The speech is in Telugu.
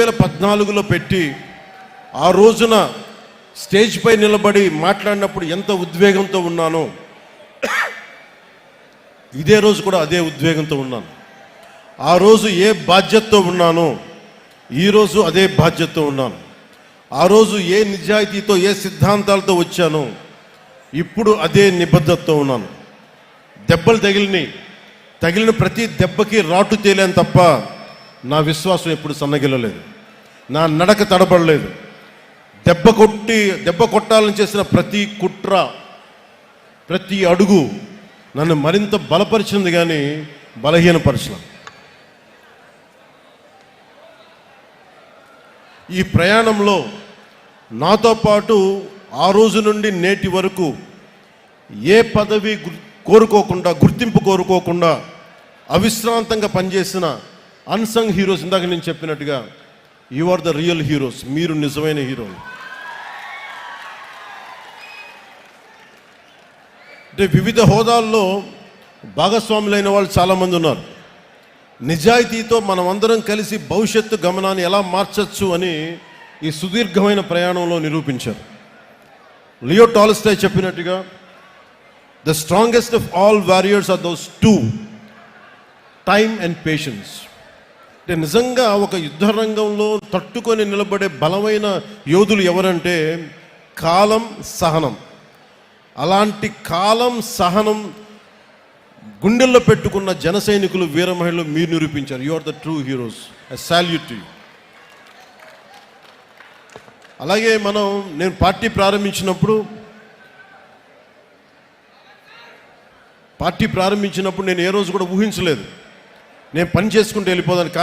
2014లో పెట్టి ఆ రోజున స్టేజ్ పై నిలబడి మాట్లాడినప్పుడు ఎంత ఉద్వేగంతో ఉన్నానో ఇదే రోజు కూడా అదే ఉద్వేగంతో ఉన్నాను. ఆ రోజు ఏ బాధ్యతతో ఉన్నానో ఈరోజు అదే బాధ్యతతో ఉన్నాను. ఆ రోజు ఏ నిజాయితీతో ఏ సిద్ధాంతాలతో వచ్చానో ఇప్పుడు అదే నిబద్ధతతో ఉన్నాను. దెబ్బలు తగిలిన ప్రతి దెబ్బకి రాటు తేలేను తప్ప నా విశ్వాసం ఎప్పుడు సన్నగిల్లలేదు. నా నడక తడబడలేదు. దెబ్బ కొట్టాలని చేసిన ప్రతి కుట్ర, ప్రతి అడుగు నన్ను మరింత బలపరిచింది కానీ బలహీనపరచలేదు. ఈ ప్రయాణంలో నాతో పాటు ఆ రోజు నుండి నేటి వరకు ఏ పదవి కోరుకోకుండా, గుర్తింపు కోరుకోకుండా అవిశ్రాంతంగా పనిచేసిన అన్సంగ్ హీరోస్, ఇందాక నేను చెప్పినట్టుగా you are the real heroes. మీరు నిజమైన హీరోలు. అంటే వివిధ హోదాల్లో భాగస్వాములైన వాళ్ళు చాలామంది ఉన్నారు. నిజాయితీతో మనమందరం కలిసి భవిష్యత్తు గమనాన్ని ఎలా మార్చచ్చు అని ఈ సుదీర్ఘమైన ప్రయాణంలో నిరూపించారు. లియో టాల్స్టాయ్ చెప్పినట్టుగా the strongest of all warriors are those two, time and patience. అంటే నిజంగా ఒక యుద్ధ రంగంలో తట్టుకొని నిలబడే బలమైన యోధులు ఎవరంటే కాలం, సహనం. అలాంటి కాలం, సహనం గుండెల్లో పెట్టుకున్న జన సైనికులు, వీర మహిళలు మీరు నిరూపించారు. You are the true heroes. I salute to you. అలాగే నేను పార్టీ ప్రారంభించినప్పుడు నేను ఏ రోజు కూడా ఊహించలేదు నేను పని చేసుకుంటూ వెళ్ళిపోదాను.